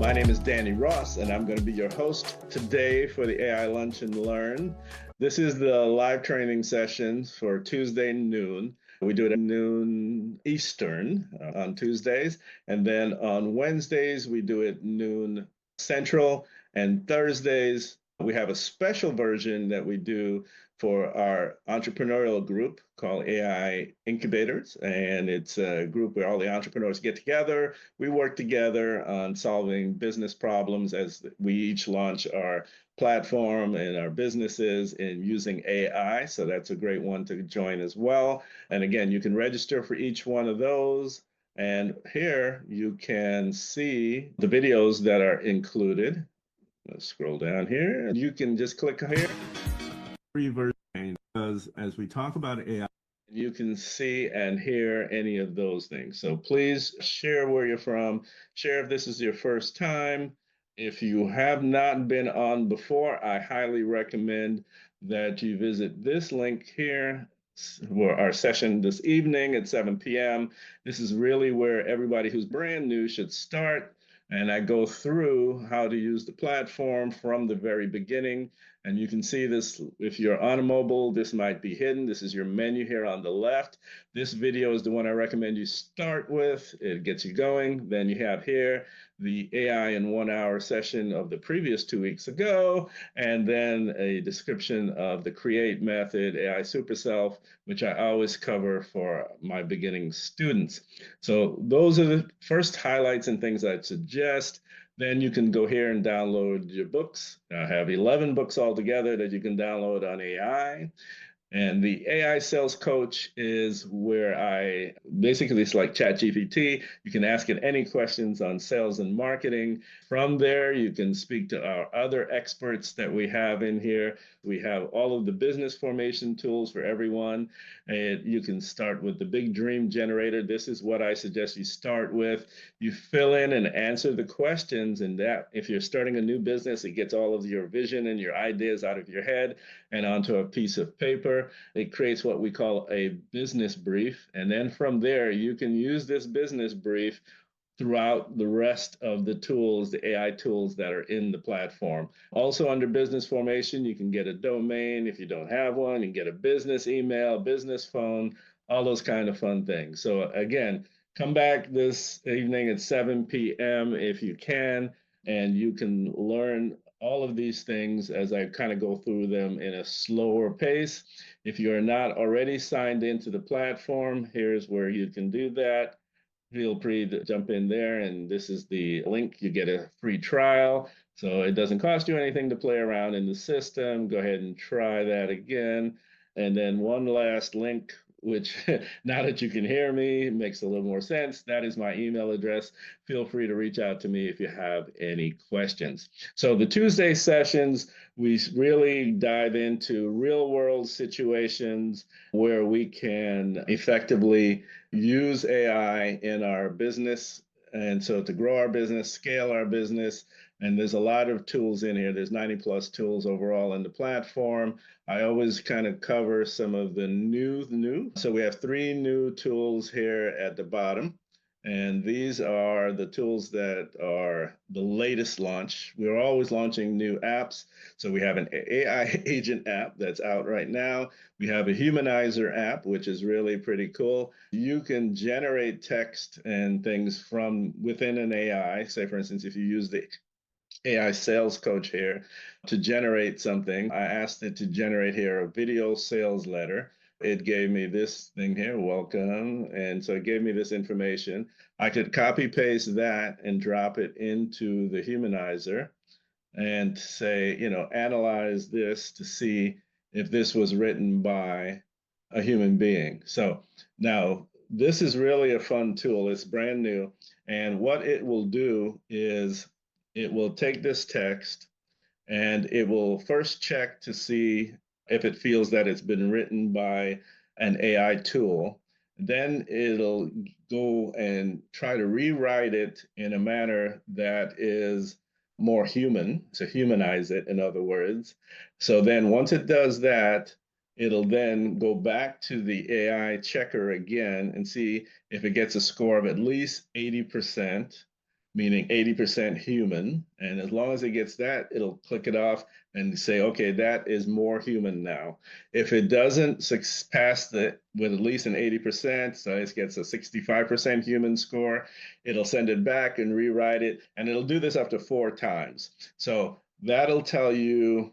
My name is Danny Ross, and I'm going to be your host today for the AI Lunch and Learn. This is the live training sessions for Tuesday noon. We do it at noon Eastern on Tuesdays, and then on Wednesdays, we do it noon Central, and Thursdays, we have a special version that we do for our entrepreneurial group called AI Incubators. And it's a group where all the entrepreneurs get together. We work together on solving business problems as we each launch our platform and our businesses in using AI. So that's a great one to join as well. And again, you can register for each one of those. And here you can see the videos that are included. Let's scroll down here. And you can just click here. Free version, because as we talk about AI, you can see and hear any of those things. So please share where you're from. Share if this is your first time. If you have not been on before, I highly recommend that you visit this link here for our session this evening at 7 p.m. This is really where everybody who's brand new should start. And I go through how to use the platform from the very beginning. And you can see this, if you're on a mobile, this might be hidden. This is your menu here on the left. This video is the one I recommend you start with. It gets you going. Then you have here the AI in 1 hour session of the previous 2 weeks ago, and then a description of the create method, AI Superself, which I always cover for my beginning students. So those are the first highlights and things I'd suggest. Then you can go here and download your books. I have 11 books altogether that you can download on AI. And the AI sales coach is where I basically, it's like ChatGPT. You can ask it any questions on sales and marketing. From there, you can speak to our other experts that we have in here. We have all of the business formation tools for everyone. And you can start with the big dream generator. This is what I suggest you start with. You fill in and answer the questions, and that if you're starting a new business, it gets all of your vision and your ideas out of your head and onto a piece of paper. It creates what we call a business brief. And then from there, you can use this business brief throughout the rest of the tools, the AI tools that are in the platform. Also under business formation, you can get a domain. If you don't have one, you can get a business email, business phone, all those kind of fun things. So again, come back this evening at 7 p.m. if you can, and you can learn all of these things as I kind of go through them in a slower pace. If you're not already signed into the platform, here's where you can do that. Feel free to jump in there, and this is the link. You get a free trial, so it doesn't cost you anything to play around in the system. Go ahead and try that again. And then one last link, which now that you can hear me, makes a little more sense. That is my email address. Feel free to reach out to me if you have any questions. So the Tuesday sessions, we really dive into real world situations where we can effectively use AI in our business. And so to grow our business, scale our business, and there's a lot of tools in here. There's 90 plus tools overall in the platform. I always kind of cover some of the new. So we have 3 new tools here at the bottom. And these are the tools that are the latest launch. We're always launching new apps. So we have an AI agent app that's out right now. We have a Humanizer app, which is really pretty cool. You can generate text and things from within an AI. Say, for instance, if you use the AI sales coach here to generate something, I asked it to generate here a video sales letter. It gave me this thing here, welcome. And so it gave me this information. I could copy paste that and drop it into the Humanizer and say, analyze this to see if this was written by a human being. So now this is really a fun tool. It's brand new. And what it will do is it will take this text and it will first check to see if it feels that it's been written by an AI tool. Then it'll go and try to rewrite it in a manner that is more human, to humanize it, in other words. So then once it does that, it'll then go back to the AI checker again and see if it gets a score of at least 80%. meaning 80% human. And as long as it gets that, it'll click it off and say, okay, that is more human now. If it doesn't pass it with at least an 80%, so it gets a 65% human score, it'll send it back and rewrite it. And it'll do this up to 4 times. So that'll tell you,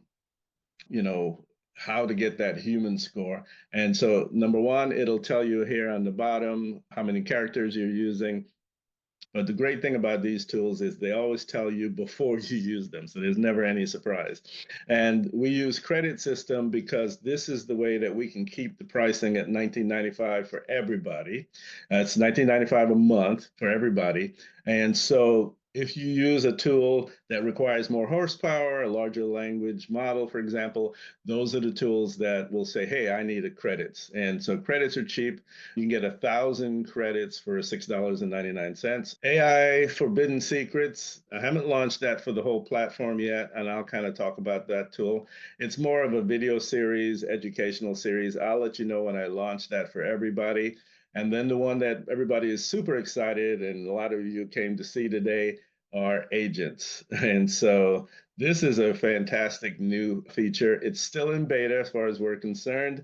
you know, how to get that human score. And so, number one, it'll tell you here on the bottom how many characters you're using. But the great thing about these tools is they always tell you before you use them. So there's never any surprise. And we use credit system because this is the way that we can keep the pricing at $19.95 for everybody. It's $19.95 a month for everybody. And so if you use a tool that requires more horsepower, a larger language model, for example, those are the tools that will say, hey, I need a credits. And so credits are cheap. You can get 1,000 credits for $6.99. AI Forbidden Secrets. I haven't launched that for the whole platform yet, and I'll kind of talk about that tool. It's more of a video series, educational series. I'll let you know when I launch that for everybody. And then the one that everybody is super excited, and a lot of you came to see today, are agents. And so this is a fantastic new feature. It's still in beta as far as we're concerned.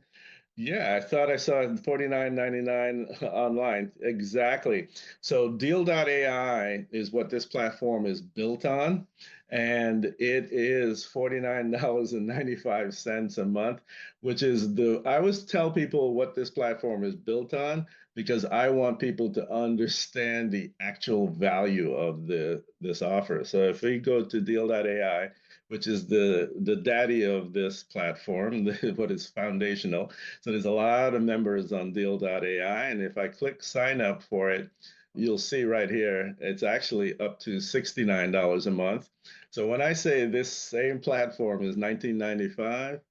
Yeah, I thought I saw 49.99 online. Exactly. So Deal.ai is what this platform is built on, and it is $49.95 a month, which is I always tell people what this platform is built on because I want people to understand the actual value of this offer. So if we go to Deal.ai, which is the daddy of this platform, what is foundational. So there's a lot of members on Deal.ai, and if I click sign up for it, you'll see right here, it's actually up to $69 a month. So when I say this same platform is $19.95,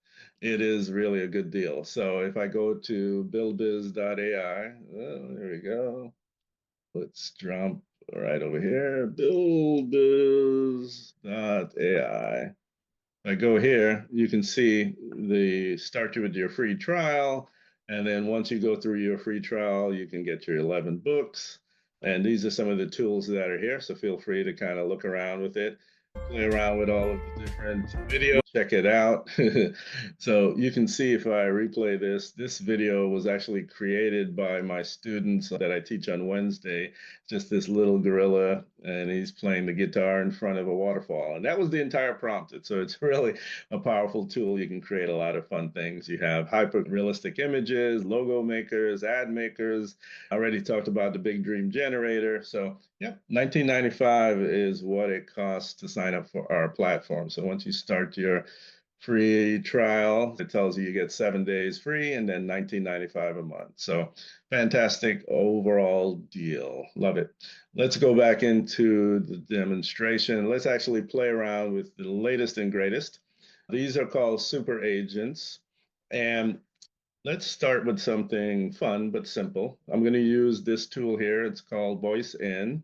it is really a good deal. So if I go to buildbiz.ai, oh, there we go. Let's jump right over here, buildbiz.ai. I go here, you can see the start you with your free trial. And then once you go through your free trial, you can get your 11 books. And these are some of the tools that are here. So feel free to kind of look around with it, play around with all of the different videos, check it out. So you can see if I replay this video was actually created by my students that I teach on Wednesday. Just this little gorilla, and he's playing the guitar in front of a waterfall. And that was the entire prompt. So it's really a powerful tool. You can create a lot of fun things. You have hyper realistic images, logo makers, ad makers. I already talked about the Big Dream Generator. So yeah, $19.95 is what it costs to sign up for our platform. So once you start your free trial, it tells you get 7 days free and then $19.95 a month. So fantastic overall deal. Love it. Let's go back into the demonstration. Let's actually play around with the latest and greatest. These are called super agents. And let's start with something fun but simple. I'm going to use this tool here. It's called Voice In.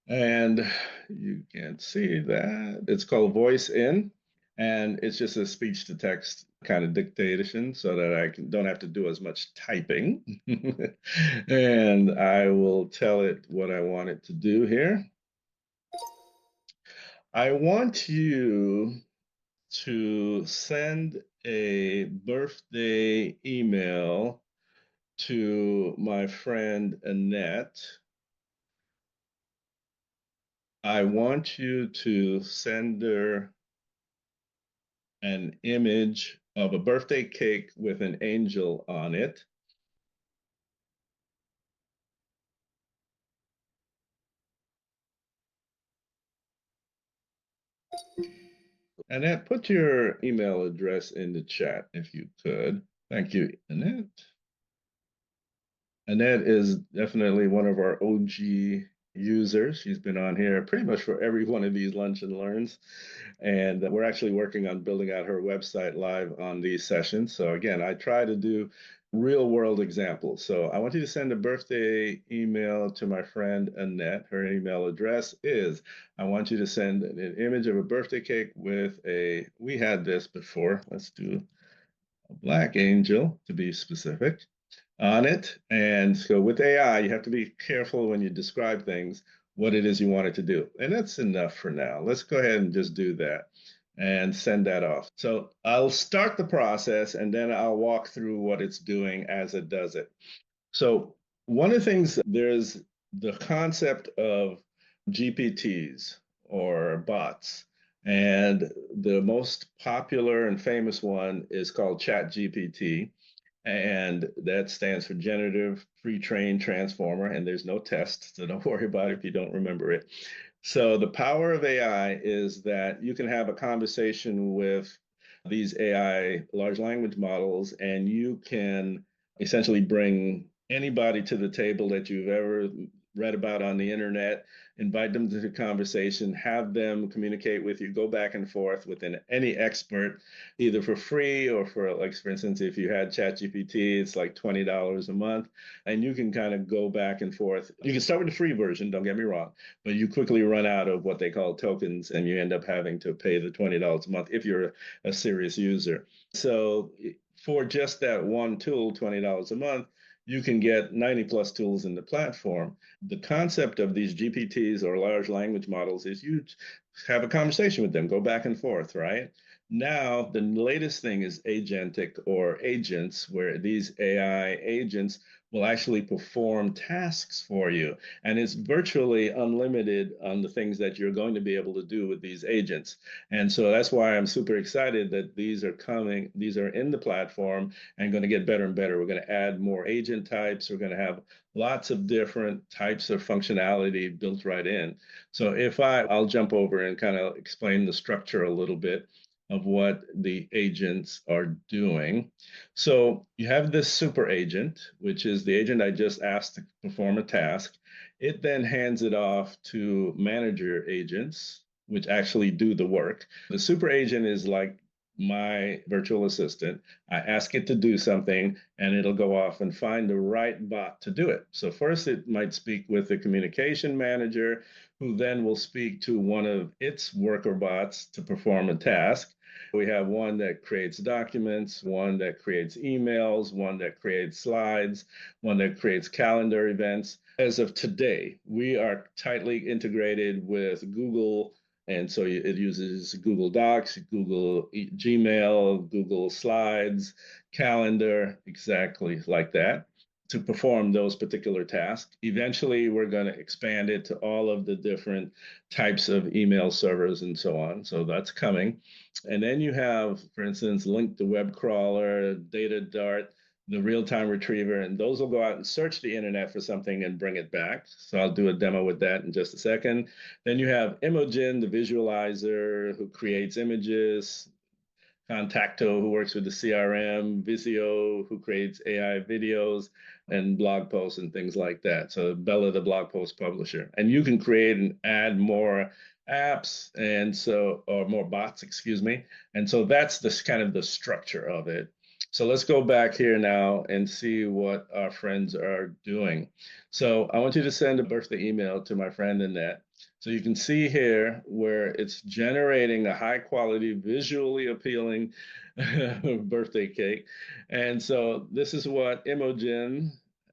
And you can see that it's called Voice In. And it's just a speech to text kind of dictation so that don't have to do as much typing. And I will tell it what I want it to do here. I want you to send a birthday email to my friend Annette. I want you to send her an image of a birthday cake with an angel on it. Annette, put your email address in the chat if you could. Thank you, Annette. Annette is definitely one of our OG users. She's been on here pretty much for every one of these lunch and learns. And we're actually working on building out her website live on these sessions. So again, I try to do real world examples. So I want you to send a birthday email to my friend Annette. Her email address is, I want you to send an image of a birthday cake with we had this before. Let's do a black angel to be specific on it. And so with AI, you have to be careful when you describe things. what it is you want it to do. And that's enough for now. Let's go ahead and just do that and send that off. So I'll start the process and then I'll walk through what it's doing as it does it. So one of the things, there's the concept of GPTs or bots. And the most popular and famous one is called ChatGPT. And that stands for Generative Pre-trained Transformer. And there's no test, so don't worry about it if you don't remember it. So the power of AI is that you can have a conversation with these AI large language models, and you can essentially bring anybody to the table that you've ever read about on the internet, invite them to the conversation, have them communicate with you, go back and forth with any expert, either for free or for, like, for instance, if you had ChatGPT, it's like $20 a month, and you can kind of go back and forth. You can start with the free version, don't get me wrong, but you quickly run out of what they call tokens, and you end up having to pay the $20 a month if you're a serious user. So for just that one tool, $20 a month, you can get 90 plus tools in the platform. The concept of these GPTs or large language models is you have a conversation with them, go back and forth, right? Now, the latest thing is agentic or agents, where these AI agents will actually perform tasks for you. And it's virtually unlimited on the things that you're going to be able to do with these agents. And so that's why I'm super excited that these are coming, these are in the platform and going to get better and better. We're going to add more agent types. We're going to have lots of different types of functionality built right in. So I'll jump over and kind of explain the structure a little bit of what the agents are doing. So you have this super agent, which is the agent I just asked to perform a task. It then hands it off to manager agents, which actually do the work. The super agent is like my virtual assistant. I ask it to do something, and it'll go off and find the right bot to do it. So first, it might speak with the communication manager, who then will speak to one of its worker bots to perform a task. We have one that creates documents, one that creates emails, one that creates slides, one that creates calendar events. As of today, we are tightly integrated with Google. And so it uses Google Docs, Google Gmail, Google Slides, Calendar, exactly like that, to perform those particular tasks. Eventually, we're going to expand it to all of the different types of email servers and so on. So that's coming. And then you have, for instance, Link the Web Crawler, Data Dart, the real-time retriever, and those will go out and search the internet for something and bring it back. So I'll do a demo with that in just a second. Then you have Imogen, the visualizer, who creates images, Contacto, who works with the CRM, Visio, who creates AI videos and blog posts and things like that. So Bella, the blog post publisher. And you can create and add more apps or more bots, excuse me. And so that's this kind of the structure of it. So let's go back here now and see what our friends are doing. So I want you to send a birthday email to my friend Annette. So you can see here where it's generating a high quality, visually appealing birthday cake. And so this is what Imogen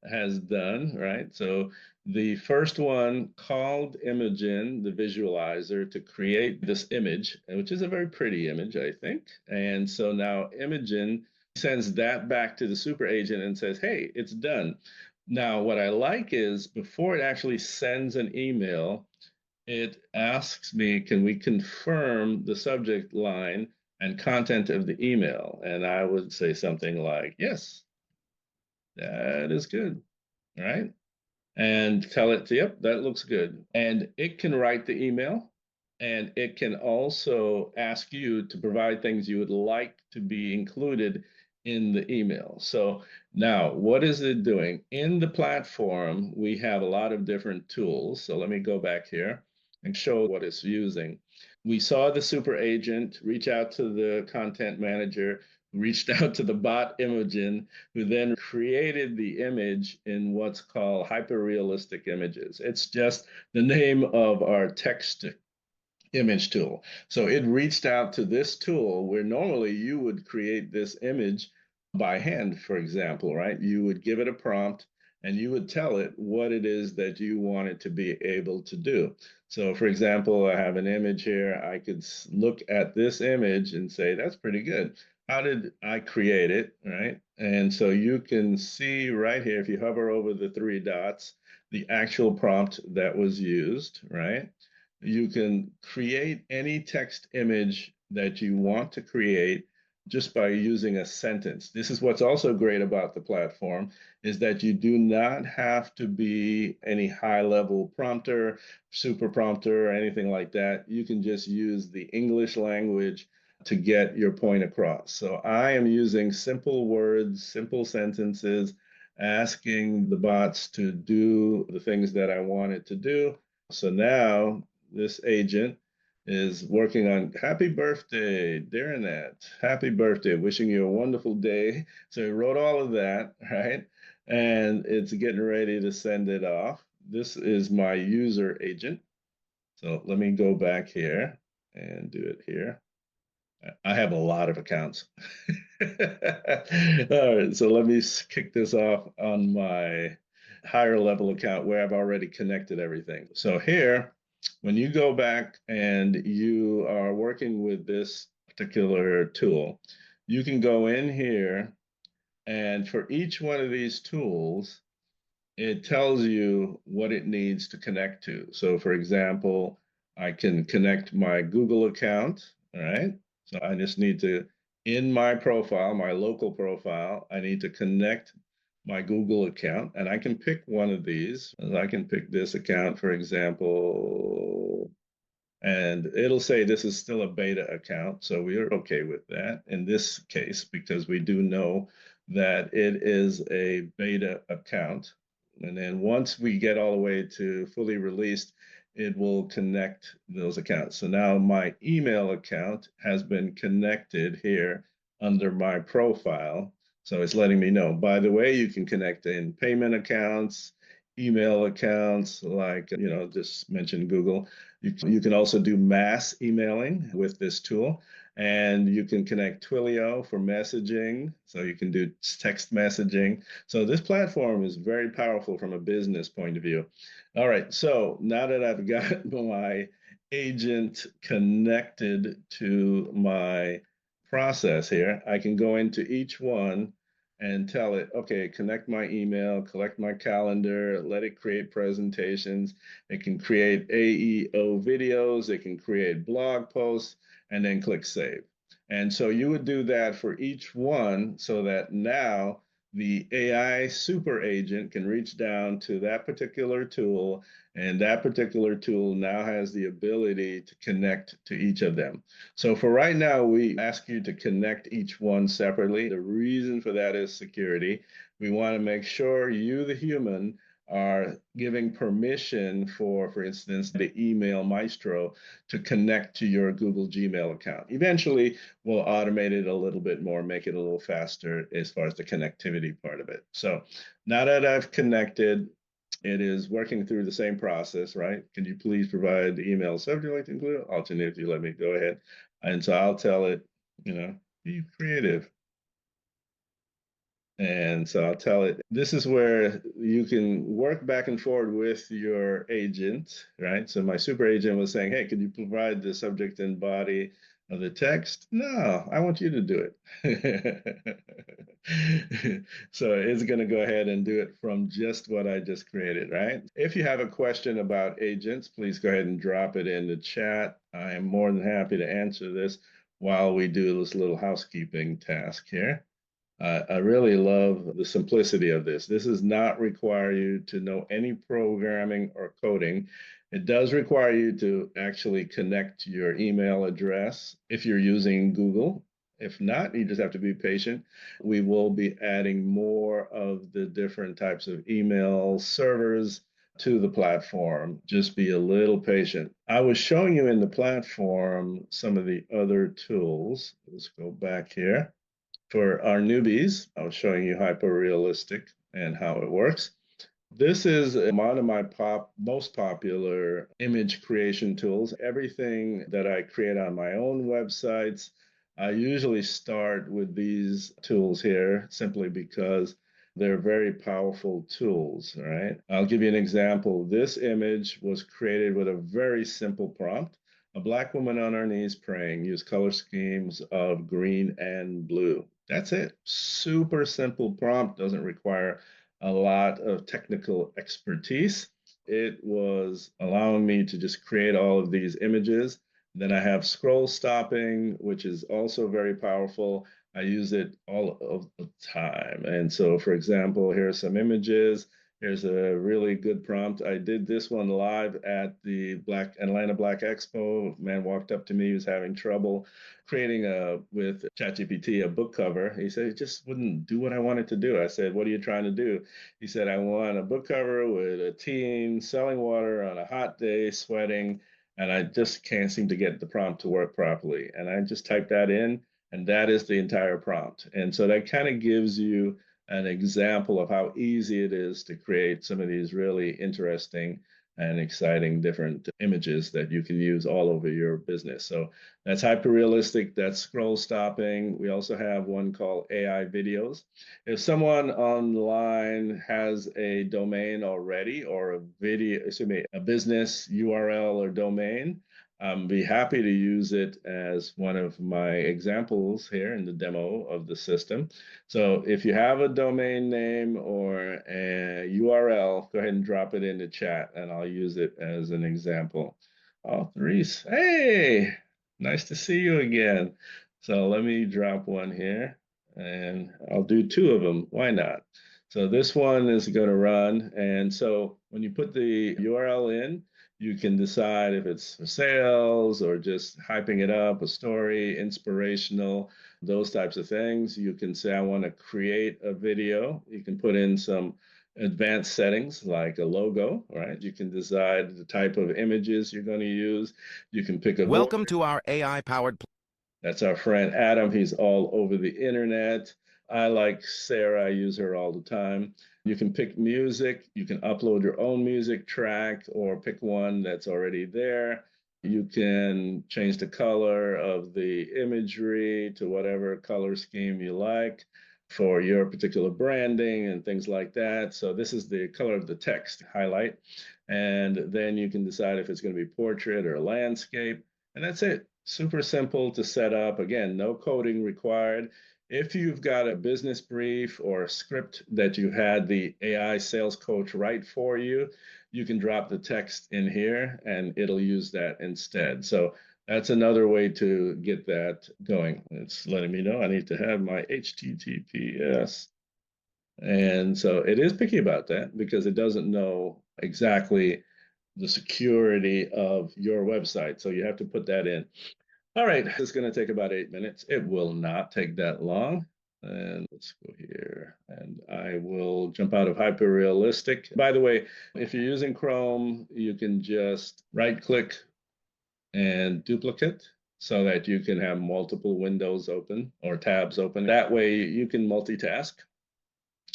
has done, right? So the first one called Imogen, the visualizer, to create this image, which is a very pretty image, I think. And so now Imogen sends that back to the super agent and says, hey, it's done. Now, what I like is before it actually sends an email, it asks me, can we confirm the subject line and content of the email? And I would say something like, yes, that is good, right? And tell it, yep, that looks good. And it can write the email, and it can also ask you to provide things you would like to be included in the email. So now, what is it doing? In the platform, we have a lot of different tools. So let me go back here and show what it's using. We saw the super agent reach out to the content manager, reached out to the bot Imogen, who then created the image in what's called hyper-realistic images. It's just the name of our text image tool. So it reached out to this tool where normally you would create this image by hand, for example, right? You would give it a prompt, and you would tell it what it is that you want it to be able to do. So, for example, I have an image here. I could look at this image and say, that's pretty good. How did I create it, right? And so you can see right here, if you hover over the three dots, the actual prompt that was used, right? You can create any text image that you want to create just by using a sentence. This is what's also great about the platform is that you do not have to be any high-level prompter, super prompter, or anything like that. You can just use the English language to get your point across. So I am using simple words, simple sentences, asking the bots to do the things that I want it to do. So now this agent is working on happy birthday, Darrenette. Happy birthday, wishing you a wonderful day. So he wrote all of that, right? And it's getting ready to send it off. This is my user agent. So let me go back here and do it here. I have a lot of accounts. All right, so let me kick this off on my higher level account where I've already connected everything. So here, when you go back and you are working with this particular tool, you can go in here and for each one of these tools, it tells you what it needs to connect to. So for example, I can connect my Google account, all right? So I just need to, in my profile, my local profile, I need to connect my Google account, and I can pick one of these. I can pick this account, for example, and it'll say this is still a beta account. So we are okay with that in this case, because we do know that it is a beta account. And then once we get all the way to fully released, it will connect those accounts. So now my email account has been connected here under my profile. So it's letting me know, by the way, you can connect in payment accounts, email accounts, like, just mention Google. You can also do mass emailing with this tool, and you can connect Twilio for messaging. So you can do text messaging. So this platform is very powerful from a business point of view. All right, so now that I've got my agent connected to my process here, I can go into each one and tell it, okay, connect my email, collect my calendar, let it create presentations. It can create AEO videos, it can create blog posts, and then click save. And so you would do that for each one so that now the AI super agent can reach down to that particular tool, and that particular tool now has the ability to connect to each of them. So for right now, we ask you to connect each one separately. The reason for that is security. We want to make sure you, the human, are giving permission for instance, the email maestro to connect to your Google Gmail account. Eventually, we'll automate it a little bit more, make it a little faster as far as the connectivity part of it. So now that I've connected, it is working through the same process, right? Can you please provide the email subject like to include? Alternatively, let me go ahead. And so I'll tell it, be creative. And so I'll tell it, this is where you can work back and forth with your agent, right? So my super agent was saying, hey, could you provide the subject and body of the text? No, I want you to do it. So it's going to go ahead and do it from just what I just created, right? If you have a question about agents, please go ahead and drop it in the chat. I am more than happy to answer this while we do this little housekeeping task here. I really love the simplicity of this. This does not require you to know any programming or coding. It does require you to actually connect your email address if you're using Google. If not, you just have to be patient. We will be adding more of the different types of email servers to the platform. Just be a little patient. I was showing you in the platform some of the other tools. Let's go back here. For our newbies, I was showing you hyper-realistic and how it works. This is one of my most popular image creation tools. Everything that I create on my own websites, I usually start with these tools here simply because They're very powerful tools, right? I'll give you an example. This image was created with a very simple prompt. A Black woman on her knees praying, use color schemes of green and blue. That's it. Super simple prompt, doesn't require a lot of technical expertise. It was allowing me to just create all of these images. Then I have scroll stopping, which is also very powerful. I use it all of the time. And so, for example, here are some images. Here's a really good prompt. I did this one live at the Atlanta Black Expo. Man walked up to me, he was having trouble creating with ChatGPT a book cover. He said it just wouldn't do what I wanted to do. I said, "What are you trying to do?" He said, "I want a book cover with a teen selling water on a hot day, sweating, and I just can't seem to get the prompt to work properly." And I just typed that in, and that is the entire prompt. And so that kind of gives you an example of how easy it is to create some of these really interesting and exciting different images that you can use all over your business. So that's hyper realistic, that's scroll stopping. We also have one called AI videos. If someone online has a domain already or a business URL or domain, be happy to use it as one of my examples here in the demo of the system. So if you have a domain name or a URL, go ahead and drop it in the chat and I'll use it as an example. Oh, Therese, hey, nice to see you again. So let me drop one here and I'll do two of them. Why not? So this one is going to run. And so when you put the URL in, you can decide if it's for sales or just hyping it up, a story, inspirational, those types of things. You can say, I want to create a video. You can put in some advanced settings like a logo, right? You can decide the type of images you're going to use. You can pick a voice. Welcome to our AI-powered. That's our friend Adam. He's all over the internet. I like Sarah. I use her all the time. You can pick music. You can upload your own music track or pick one that's already there. You can change the color of the imagery to whatever color scheme you like for your particular branding and things like that. So this is the color of the text highlight. And then you can decide if it's going to be portrait or landscape. And that's it. Super simple to set up. Again, no coding required. If you've got a business brief or a script that you had the AI sales coach write for you, you can drop the text in here and it'll use that instead. So that's another way to get that going. It's letting me know I need to have my HTTPS. And so it is picky about that because it doesn't know exactly the security of your website. So you have to put that in. All right, it's going to take about 8 minutes. It will not take that long. And let's go here. And I will jump out of hyperrealistic. By the way, if you're using Chrome, you can just right click and duplicate so that you can have multiple windows open or tabs open. That way you can multitask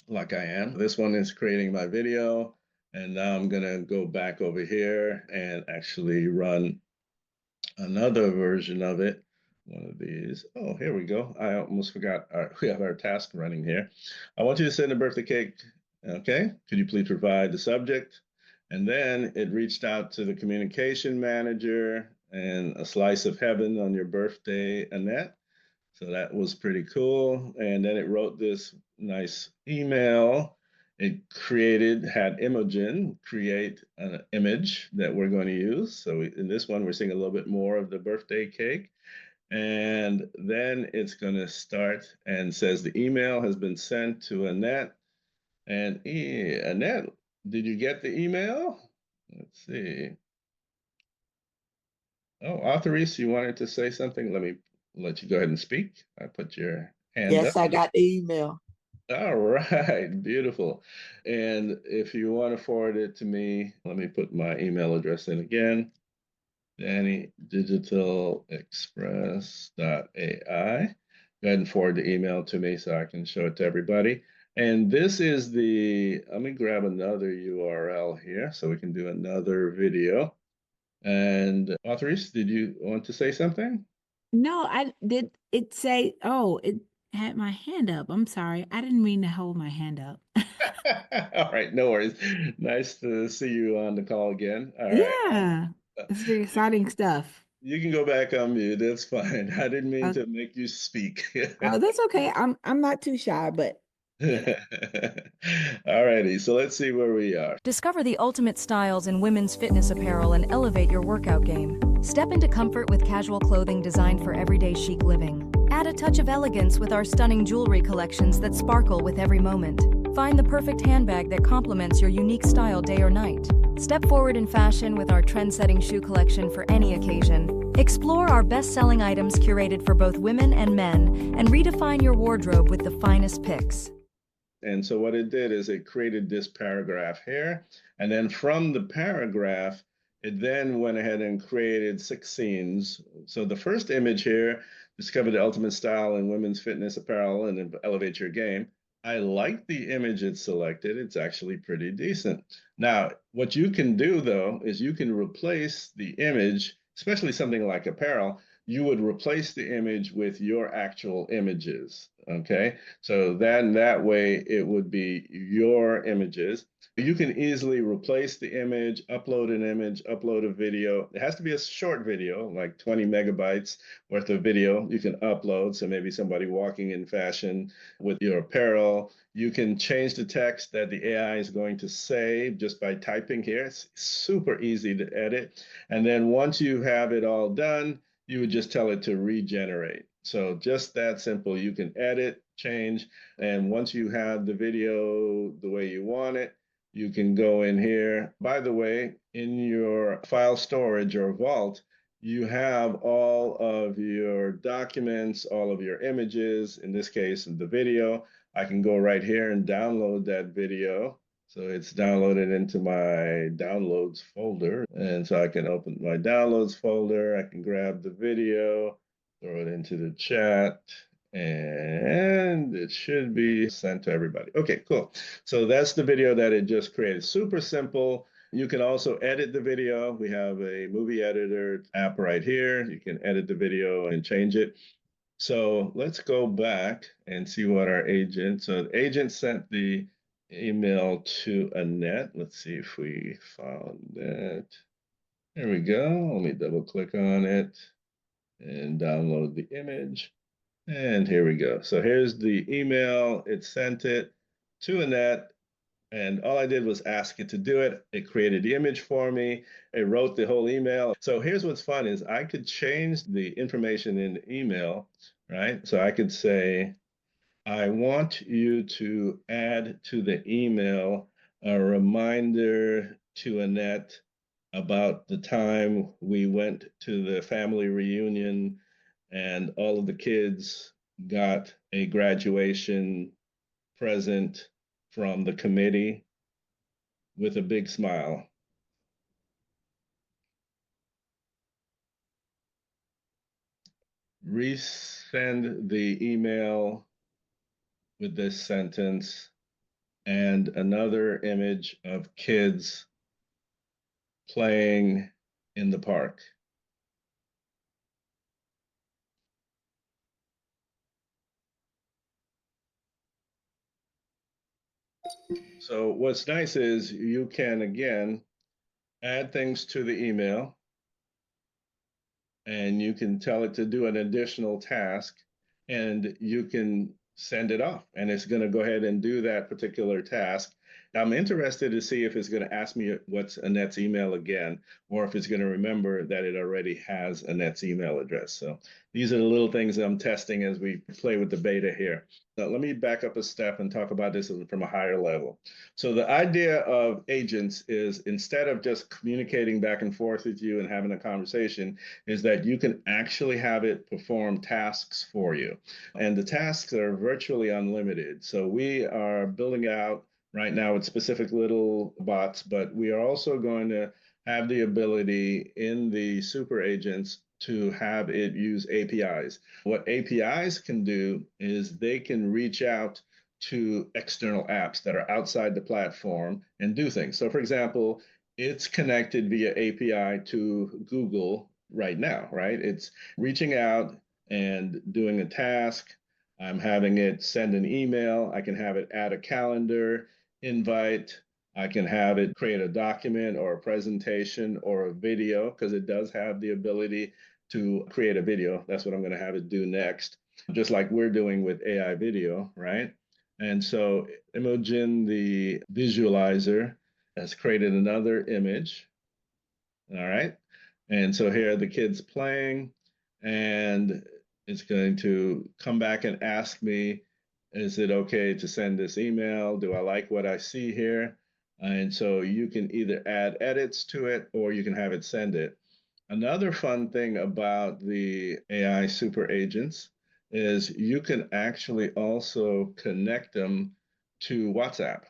like I am. This one is creating my video. And now I'm going to go back over here and actually run another version of it. One of these. Oh, here we go. I almost forgot. We have our task running here. I want you to send a birthday cake. Okay. Could you please provide the subject? And then it reached out to the communication manager and a slice of heaven on your birthday, Annette. So that was pretty cool. And then it wrote this nice email. Had Imogen create an image that we're going to use. So in this one, we're seeing a little bit more of the birthday cake. And then it's going to start and says the email has been sent to Annette. And Annette, did you get the email? Let's see. Oh, Authorice, you wanted to say something? Let me let you go ahead and speak. I put your hand up. Yes, I got the email. All right, beautiful. And if you want to forward it to me, let me put my email address in again. DannyDigitalExpress.ai. Go ahead and forward the email to me so I can show it to everybody. And this is let me grab another URL here so we can do another video. And Authorice, did you want to say something? No, I did it say, oh, had my hand up. I'm sorry. I didn't mean to hold my hand up. All right, no worries. Nice to see you on the call again. All right. Yeah, this is exciting stuff. You can go back on mute. That's fine. I didn't mean Uh, to make you speak. oh, that's okay. I'm not too shy, but All righty, so let's see where we are. Discover the ultimate styles in women's fitness apparel and elevate your workout game. Step into comfort with casual clothing designed for everyday chic living. Add a touch of elegance with our stunning jewelry collections that sparkle with every moment. Find the perfect handbag that complements your unique style day or night. Step forward in fashion with our trend-setting shoe collection for any occasion. Explore our best-selling items curated for both women and men, and redefine your wardrobe with the finest picks. And so what it did is it created this paragraph here. And then from the paragraph, it then went ahead and created 6 scenes. So the first image here, discover the ultimate style in women's fitness apparel and elevate your game. I like the image it selected. It's actually pretty decent. Now, what you can do though, is you can replace the image, especially something like apparel, you would replace the image with your actual images. Okay. So then that way it would be your images. You can easily replace the image, upload a video. It has to be a short video, like 20 megabytes worth of video you can upload. So maybe somebody walking in fashion with your apparel. You can change the text that the AI is going to say just by typing here. It's super easy to edit. And then once you have it all done, you would just tell it to regenerate. So just that simple. You can edit, change, and once you have the video the way you want it, you can go in here. By the way, in your file storage or vault, you have all of your documents, all of your images, in this case, the video. I can go right here and download that video. So it's downloaded into my downloads folder. And so I can open my downloads folder. I can grab the video, throw it into the chat, and it should be sent to everybody. Okay, cool. So that's the video that it just created. Super simple. You can also edit the video. We have a movie editor app right here. You can edit the video and change it. So let's go back and see what our agent. So the agent sent the email to Annette. Let's see if we found that. There we go. Let me double click on it and download the image. And here we go. So here's the email. It sent it to Annette. And all I did was ask it to do it. It created the image for me. It wrote the whole email. So here's what's fun is I could change the information in the email, right? So I could say, I want you to add to the email a reminder to Annette about the time we went to the family reunion and all of the kids got a graduation present from the committee with a big smile. Resend the email with this sentence and another image of kids playing in the park. So what's nice is you can, again, add things to the email and you can tell it to do an additional task and you can send it off and it's going to go ahead and do that particular task. I'm interested to see if it's going to ask me what's Annette's email again, or if it's going to remember that it already has Annette's email address. So these are the little things that I'm testing as we play with the beta here. Now, let me back up a step and talk about this from a higher level. So the idea of agents is instead of just communicating back and forth with you and having a conversation, is that you can actually have it perform tasks for you. And the tasks are virtually unlimited. So we are building out right now with specific little bots, but we are also going to have the ability in the super agents to have it use APIs. What APIs can do is they can reach out to external apps that are outside the platform and do things. So, for example, it's connected via API to Google right now, right? It's reaching out and doing a task. I'm having it send an email. I can have it add a calendar invite. I can have it create a document or a presentation or a video because it does have the ability to create a video. That's what I'm going to have it do next, just like we're doing with AI video, right? And so Imogen, the visualizer, has created another image. All right. And so here are the kids playing, and it's going to come back and ask me, is it okay to send this email? Do I like what I see here? And so you can either add edits to it or you can have it send it. Another fun thing about the AI super agents is you can actually also connect them to WhatsApp.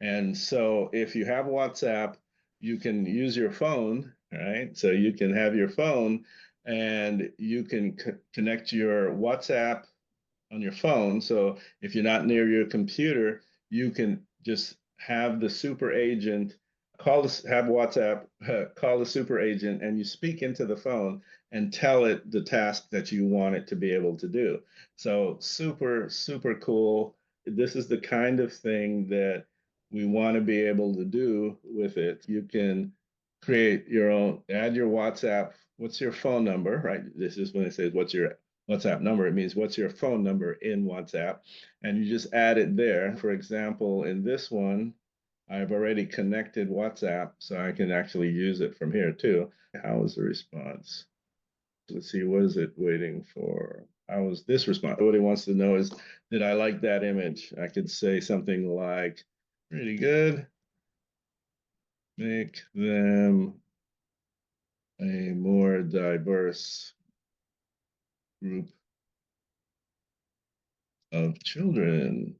And so if you have WhatsApp, you can use your phone, right? So you can have your phone and you can connect your WhatsApp on your phone. So if you're not near your computer, you can just have the super agent call this, have WhatsApp, call the super agent, and you speak into the phone and tell it the task that you want it to be able to do. So super, super cool. This is the kind of thing that we want to be able to do with it. You can create your own, add your WhatsApp. What's your phone number, right? This is when it says, what's your WhatsApp number? It means what's your phone number in WhatsApp, and you just add it there. For example, in this one, I've already connected WhatsApp, so I can actually use it from here too. How is the response? Let's see, what is it waiting for? How is this response? What he wants to know is, did I like that image? I could say something like, pretty good. Make them a more diverse group of children.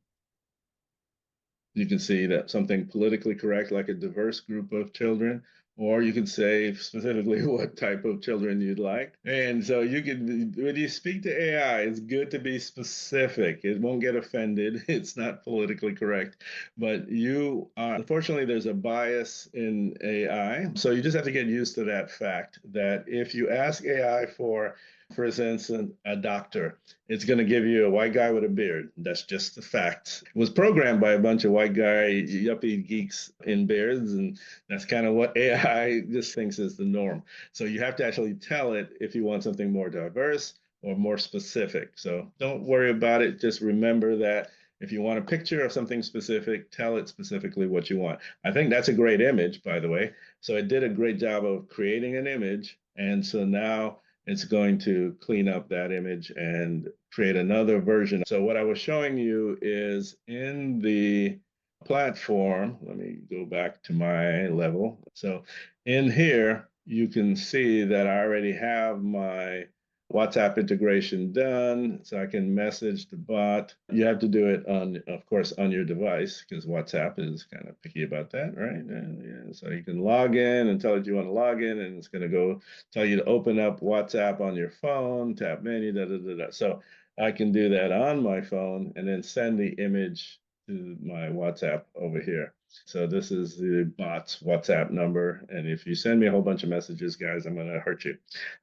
You can see that something politically correct, like a diverse group of children, or you can say specifically what type of children you'd like. And so you can, when you speak to AI, it's good to be specific. It won't get offended. It's not politically correct, but you are, unfortunately, there's a bias in AI. So you just have to get used to that fact that if you ask AI for instance, a doctor, it's going to give you a white guy with a beard. That's just the fact. It was programmed by a bunch of white guy yuppie geeks in beards, and that's kind of what AI just thinks is the norm. So you have to actually tell it if you want something more diverse or more specific. So don't worry about it. Just remember that if you want a picture of something specific, tell it specifically what you want. I think that's a great image, by the way. So it did a great job of creating an image. And so now it's going to clean up that image and create another version. So what I was showing you is in the platform, let me go back to my level. So in here, you can see that I already have my WhatsApp integration done, so I can message the bot. You have to do it on, of course, on your device because WhatsApp is kind of picky about that, right? Yeah, so you can log in and tell it you want to log in, and it's going to go tell you to open up WhatsApp on your phone, tap menu, da da da da. So I can do that on my phone and then send the image to my WhatsApp over here. So this is the bot's WhatsApp number. And if you send me a whole bunch of messages, guys, I'm going to hurt you.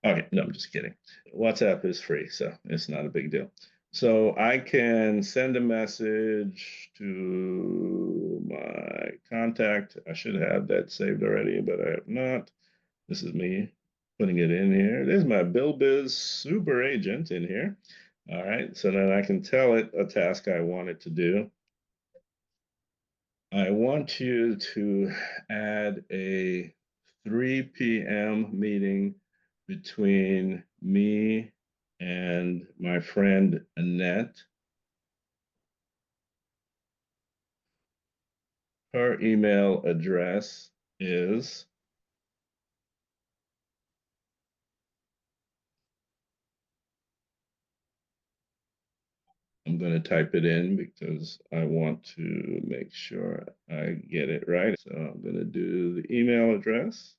Okay, no, I'm just kidding. WhatsApp is free, so it's not a big deal. So I can send a message to my contact. I should have that saved already, but I have not. This is me putting it in here. There's my BillBiz super agent in here. All right, so then I can tell it a task I want it to do. I want you to add a 3 p.m. meeting between me and my friend Annette. Her email address is, I'm going to type it in because I want to make sure I get it right. So I'm going to do the email address.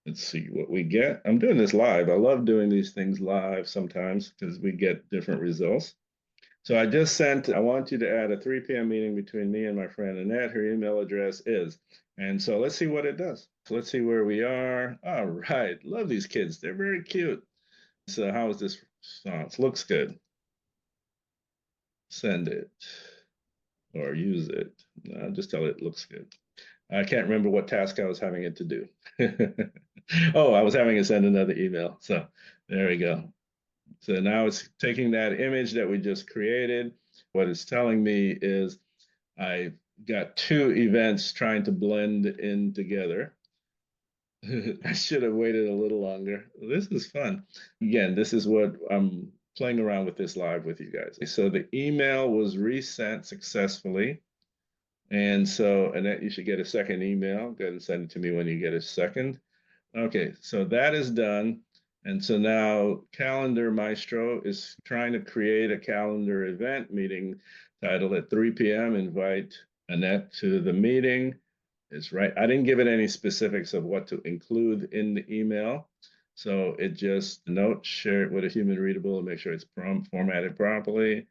Let's see what we get. I'm doing this live. I love doing these things live sometimes because we get different results. So I just sent, I want you to add a 3 p.m. meeting between me and my friend Annette. Her email address is. And so let's see what it does. So let's see where we are. All right. Love these kids. They're very cute. So how is this response. Looks good. Send it or use it. Just tell it looks good. I can't remember what task I was having it to do. Oh, I was having it send another email. So there we go. So now it's taking that image that we just created. What it's telling me is I got two events trying to blend in together. I should have waited a little longer. This is fun. Again, this is what I'm playing around with this live with you guys. So the email was resent successfully. And so Annette, you should get a second email. Go ahead and send it to me when you get a second. Okay, so that is done. And so now Calendar Maestro is trying to create a calendar event meeting titled at 3 p.m. Invite Annette to the meeting. It's right. I didn't give it any specifics of what to include in the email. So it just note, share it with a human readable and make sure it's formatted properly.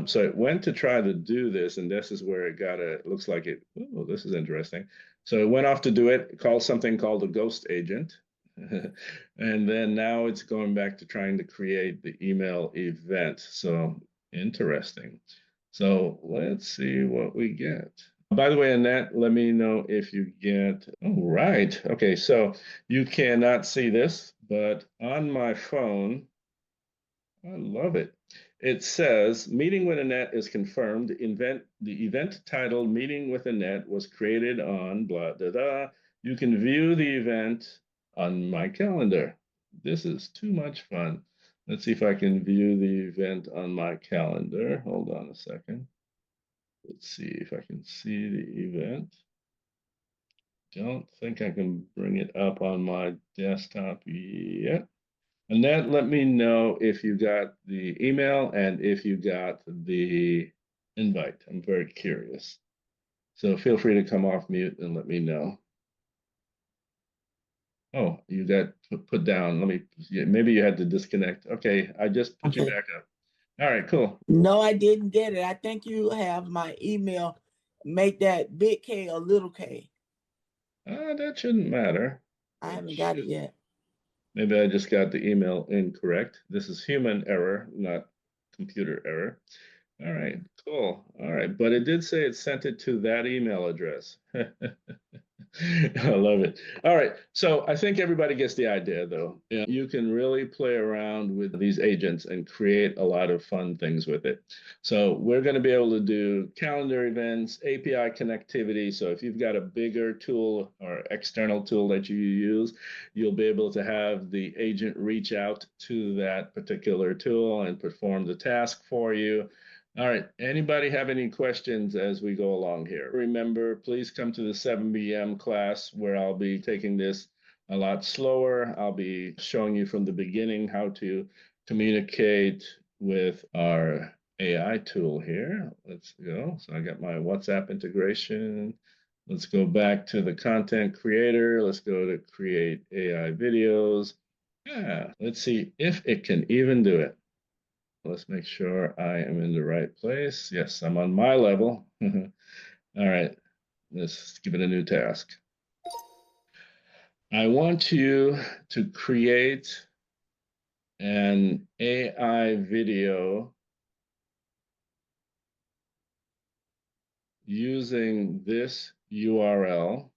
So it went to try to do this, and this is where it got it looks like it, oh, this is interesting. So it went off to do it, called something called a ghost agent. And then now it's going back to trying to create the email event. So interesting. So let's see what we get. By the way, Annette, let me know if you get, oh, right. Okay, so you cannot see this, but on my phone, I love it. It says, Meeting with Annette is confirmed. The event titled Meeting with Annette was created on blah, da, da. You can view the event on my calendar. This is too much fun. Let's see if I can view the event on my calendar. Hold on a second. Let's see if I can see the event. Don't think I can bring it up on my desktop yet. Annette, let me know if you got the email and if you got the invite. I'm very curious. So feel free to come off mute and let me know. Oh, you got put down. Let me, maybe you had to disconnect. Okay, I just put you back up. All right, cool. No, I didn't get it. I think you have my email. Make that big K a little K. That shouldn't matter. I haven't got it yet. Maybe I just got the email incorrect. This is human error, not computer error. All right, cool. All right, but it did say it sent it to that email address. I love it. All right, so I think everybody gets the idea, though. You can really play around with these agents and create a lot of fun things with it. So we're going to be able to do calendar events, API connectivity. So if you've got a bigger tool or external tool that you use, you'll be able to have the agent reach out to that particular tool and perform the task for you. All right, anybody have any questions as we go along here? Remember, please come to the 7 p.m. class where I'll be taking this a lot slower. I'll be showing you from the beginning how to communicate with our AI tool here. Let's go. So I got my WhatsApp integration. Let's go back to the content creator. Let's go to create AI videos. Yeah, let's see if it can even do it. Let's make sure I am in the right place. Yes, I'm on my level. All right, let's give it a new task. I want you to create an AI video using this URL.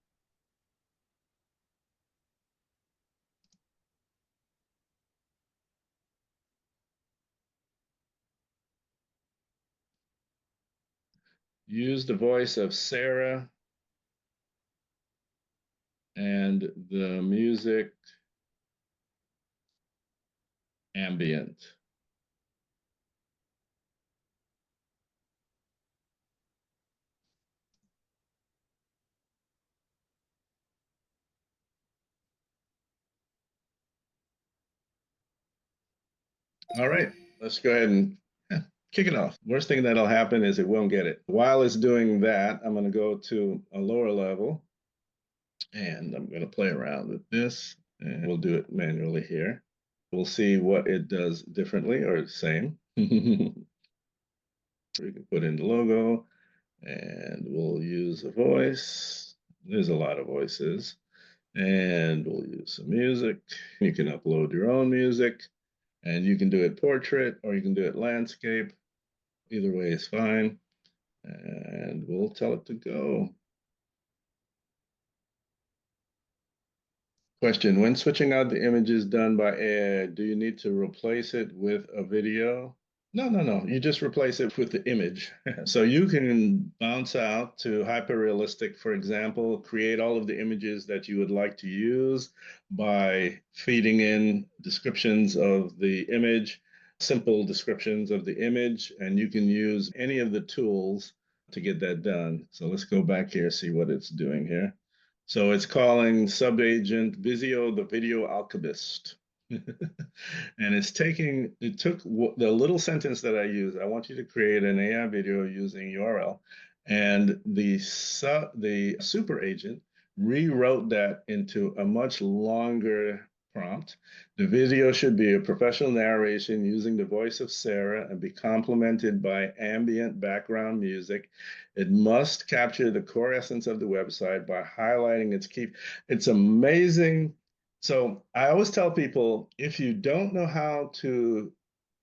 Use the voice of Sarah and the music ambient. All right, let's go ahead and kick it off. Worst thing that'll happen is it won't get it. While it's doing that, I'm going to go to a lower level and I'm going to play around with this and we'll do it manually here. We'll see what it does differently or the same. We can put in the logo and we'll use a voice. There's a lot of voices and we'll use some music. You can upload your own music. And you can do it portrait or you can do it landscape. Either way is fine. And we'll tell it to go. Question, when switching out the images done by AI, do you need to replace it with a video? No. You just replace it with the image. So you can bounce out to hyperrealistic, for example, create all of the images that you would like to use by feeding in descriptions of the image, simple descriptions of the image, and you can use any of the tools to get that done. So let's go back here, see what it's doing here. So it's calling subagent Visio the Video Alchemist. And it took the little sentence that I used. I want you to create an AI video using URL. And the super agent rewrote that into a much longer prompt. The video should be a professional narration using the voice of Sarah and be complemented by ambient background music. It must capture the core essence of the website by highlighting its key. It's amazing. So I always tell people, if you don't know how to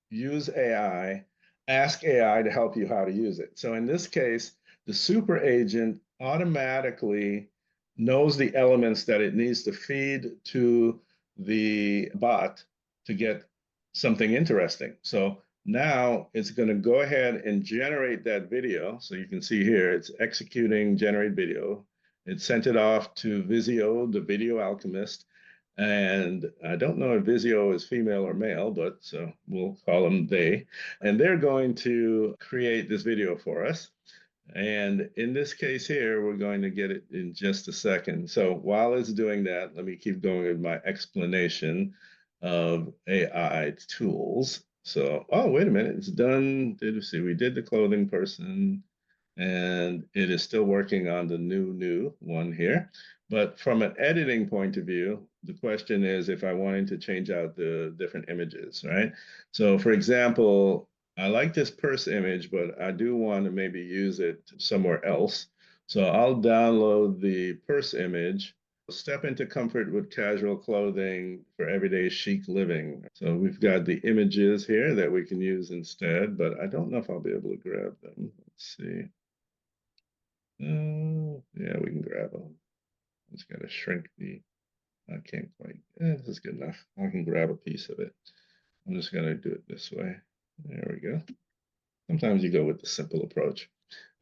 use AI, ask AI to help you how to use it. So in this case, the super agent automatically knows the elements that it needs to feed to the bot to get something interesting. So now it's going to go ahead and generate that video. So you can see here, it's executing generate video. It sent it off to Visio, the Video Alchemist. And I don't know if Visio is female or male, but so we'll call them they. And they're going to create this video for us. And in this case here, we're going to get it in just a second. So while it's doing that, let me keep going with my explanation of AI tools. So, oh, wait a minute, it's done. Did we see? We did the clothing person, and it is still working on the new one here. But from an editing point of view, the question is if I wanted to change out the different images, right? So for example, I like this purse image, but I do want to maybe use it somewhere else. So I'll download the purse image, step into comfort with casual clothing for everyday chic living. So we've got the images here that we can use instead, but I don't know if I'll be able to grab them. Let's see. Yeah, we can grab them. Just got to shrink I can't quite, this is good enough. I can grab a piece of it. I'm just going to do it this way. There we go. Sometimes you go with the simple approach.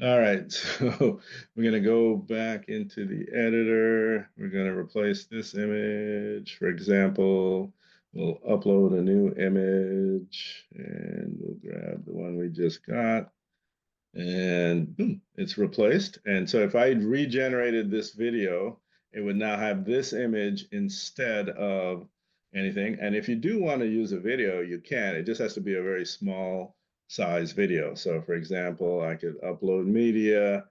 All right, so we're going to go back into the editor. We're going to replace this image. For example, we'll upload a new image and we'll grab the one we just got. And boom, it's replaced. And so if I regenerated this video, it would now have this image instead of anything. And if you do want to use a video, you can. It just has to be a very small size video. So for example, I could upload media.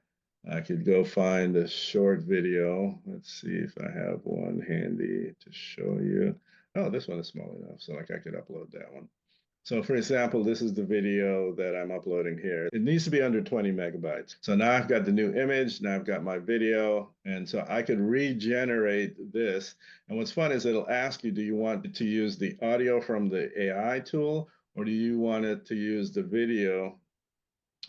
I could go find a short video. Let's see if I have one handy to show you. Oh, this one is small enough. So like I could upload that one. So for example, this is the video that I'm uploading here. It needs to be under 20 megabytes. So now I've got the new image, now I've got my video, and so I could regenerate this. And what's fun is it'll ask you, do you want to use the audio from the AI tool, or do you want it to use the video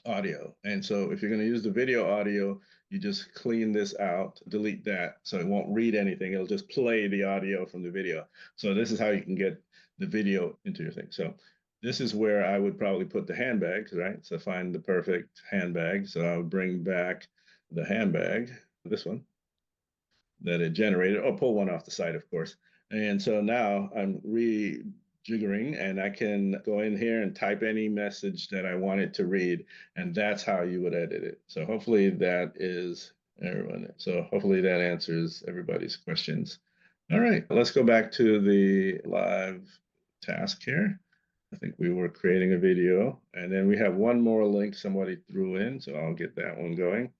audio? And so if you're going to use the video audio, you just clean this out, delete that, so it won't read anything. It'll just play the audio from the video. So this is how you can get the video into your thing. So this is where I would probably put the handbags, right? So find the perfect handbag. So I would bring back the handbag, this one, that it generated, or pull one off the site, of course. And so now I'm rejiggering, and I can go in here and type any message that I want it to read, and that's how you would edit it. So hopefully that is everyone. So hopefully that answers everybody's questions. All right, let's go back to the live task here. I think we were creating a video, and then we have one more link somebody threw in, so I'll get that one going.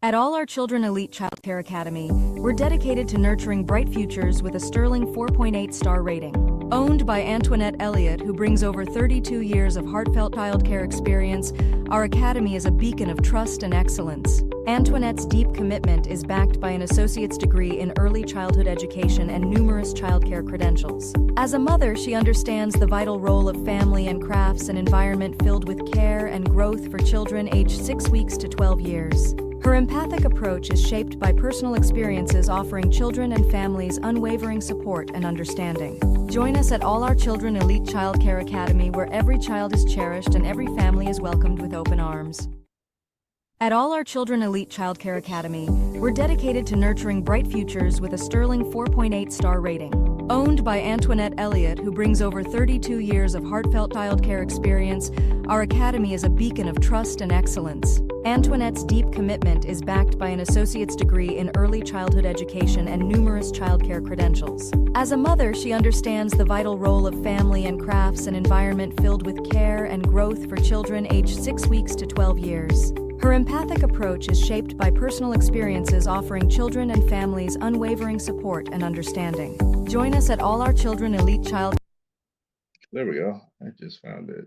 At All Our Children Elite Child Care Academy, we're dedicated to nurturing bright futures with a sterling 4.8 star rating. Owned by Antoinette Elliott, who brings over 32 years of heartfelt childcare experience, our academy is a beacon of trust and excellence. Antoinette's deep commitment is backed by an associate's degree in early childhood education and numerous childcare credentials. As a mother, she understands the vital role of family and crafts an environment filled with care and growth for children aged 6 weeks to 12 years. Her empathic approach is shaped by personal experiences offering children and families unwavering support and understanding. Join us at All Our Children Elite Childcare Academy, where every child is cherished and every family is welcomed with open arms. At All Our Children Elite Childcare Academy, we're dedicated to nurturing bright futures with a sterling 4.8-star rating. Owned by Antoinette Elliott, who brings over 32 years of heartfelt childcare experience, our academy is a beacon of trust and excellence. Antoinette's deep commitment is backed by an associate's degree in early childhood education and numerous childcare credentials. As a mother, she understands the vital role of family and crafts an environment filled with care and growth for children aged 6 weeks to 12 years. Her empathic approach is shaped by personal experiences offering children and families unwavering support and understanding. Join us at All Our Children Elite Child. There we go. I just found it.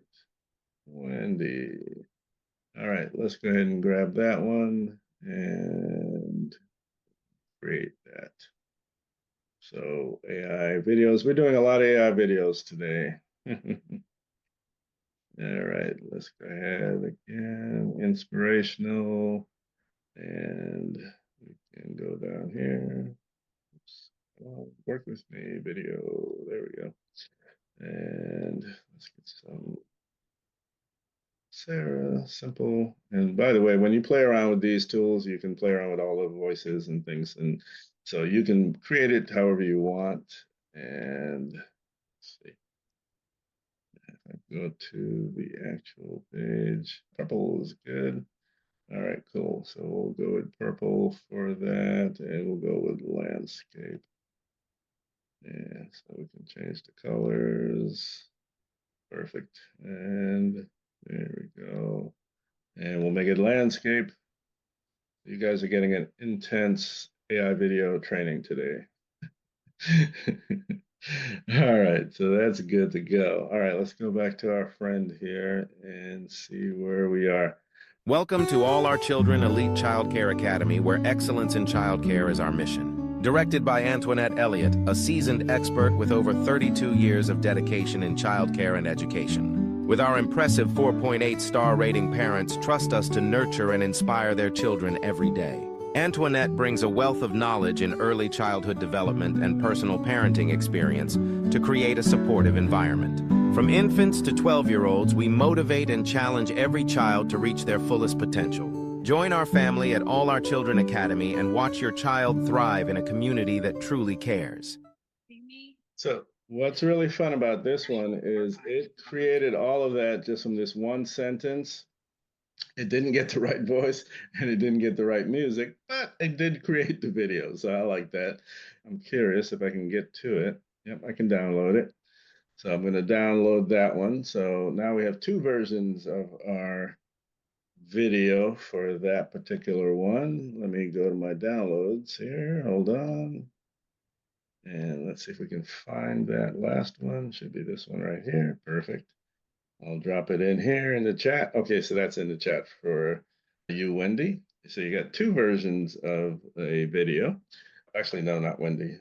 Wendy. All right, let's go ahead and grab that one and create that. So AI videos, we're doing a lot of AI videos today. All right, let's go ahead again, inspirational, and we can go down here. Oops. Work with me video, there we go. And let's get some Sarah, simple. And by the way, when you play around with these tools, you can play around with all the voices and things. And so you can create it however you want. And let's see. If I go to the actual page, purple is good. All right, cool. So we'll go with purple for that, and we'll go with landscape. And so we can change the colors. Perfect. And there we go. And we'll make it landscape. You guys are getting an intense AI video training today. All right, so that's good to go. All right, let's go back to our friend here and see where we are. Welcome to All Our Children Elite Childcare Academy, where excellence in childcare is our mission. Directed by Antoinette Elliott, a seasoned expert with over 32 years of dedication in childcare and education. With our impressive 4.8-star rating, parents trust us to nurture and inspire their children every day. Antoinette brings a wealth of knowledge in early childhood development and personal parenting experience to create a supportive environment. From infants to 12-year-olds, we motivate and challenge every child to reach their fullest potential. Join our family at All Our Children Academy and watch your child thrive in a community that truly cares. So what's really fun about this one is it created all of that just from this one sentence. It didn't get the right voice and it didn't get the right music, but it did create the video. So I like that. I'm curious if I can get to it. Yep, I can download it. So I'm going to download that one. So now we have two versions of our video for that particular one. Let me go to my downloads here. Hold on. And let's see if we can find that last one. Should be this one right here. Perfect. I'll drop it in here in the chat. Okay, so that's in the chat for you, Wendy. So you got two versions of a video. Actually, no, not Wendy.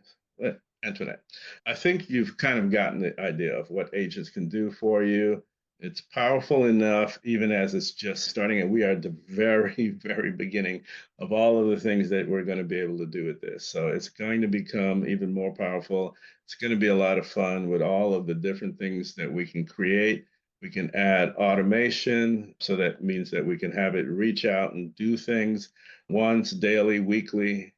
Antoinette. I think you've kind of gotten the idea of what agents can do for you. It's powerful enough, even as it's just starting, and we are at the very, very beginning of all of the things that we're going to be able to do with this. So it's going to become even more powerful. It's going to be a lot of fun with all of the different things that we can create. We can add automation, so that means that we can have it reach out and do things once, daily, weekly,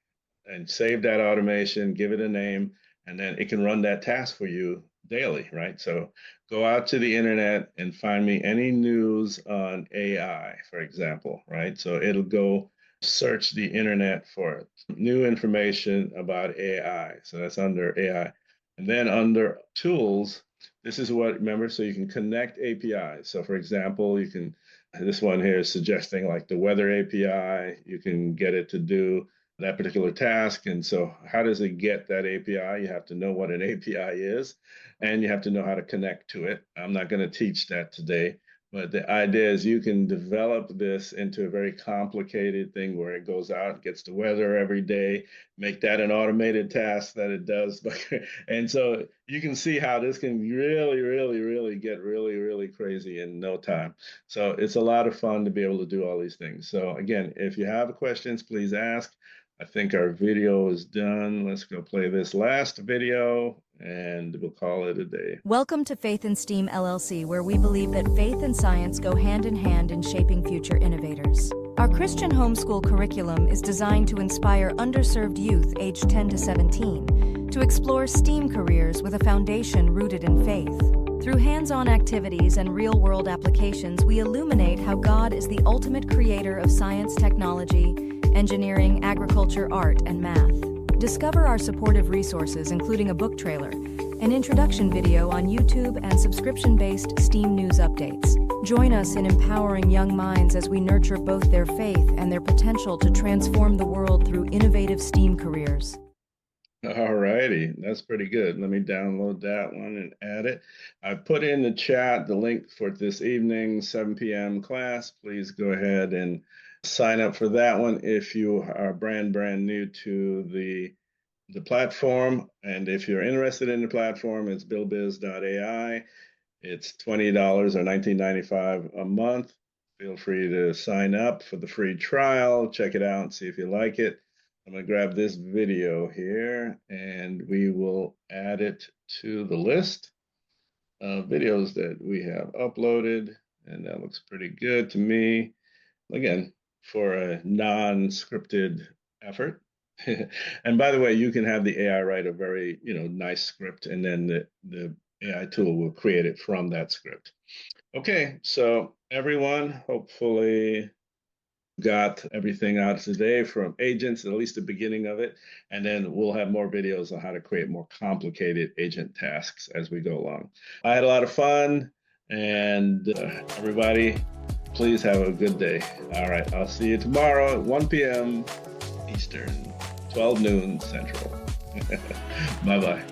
and save that automation, give it a name, and then it can run that task for you daily, right? So go out to the internet and find me any news on AI, for example, right? So it'll go search the internet for new information about AI. So that's under AI. And then under tools, this is what, remember, so you can connect APIs. So for example, you can, this one here is suggesting like the weather API, you can get it to do that particular task. And so how does it get that API? You have to know what an API is, and you have to know how to connect to it. I'm not going to teach that today, But the idea is you can develop this into a very complicated thing where it goes out, gets the weather every day, make that an automated task that it does. And so you can see how this can really get really crazy in no time. So it's a lot of fun to be able to do all these things. So again, if you have questions, please ask. I think our video is done. Let's go play this last video and we'll call it a day. Welcome to Faith in STEAM LLC, where we believe that faith and science go hand in hand in shaping future innovators. Our Christian homeschool curriculum is designed to inspire underserved youth aged 10 to 17 to explore STEAM careers with a foundation rooted in faith. Through hands-on activities and real-world applications, we illuminate how God is the ultimate creator of science, technology, engineering, agriculture, art, and math. Discover our supportive resources, including a book trailer, an introduction video on YouTube, and subscription-based STEAM news updates. Join us in empowering young minds as we nurture both their faith and their potential to transform the world through innovative STEAM careers. All righty, that's pretty good. Let me download that one and add it. I put in the chat the link for this evening, 7 p.m. class. Please go ahead and sign up for that one if you are brand new to the platform. And if you're interested in the platform, it's billbiz.ai. It's $20 or $19.95 a month. Feel free to sign up for the free trial. Check it out and see if you like it. I'm going to grab this video here and we will add it to the list of videos that we have uploaded. And that looks pretty good to me. Again, for a non-scripted effort. And by the way, you can have the AI write a very, nice script, and then the AI tool will create it from that script. Okay, so everyone, hopefully got everything out today from agents, at least the beginning of it, and then we'll have more videos on how to create more complicated agent tasks as we go along. I had a lot of fun, and everybody, please have a good day. All right, I'll see you tomorrow at 1 p.m. Eastern, 12 noon Central. Bye-bye.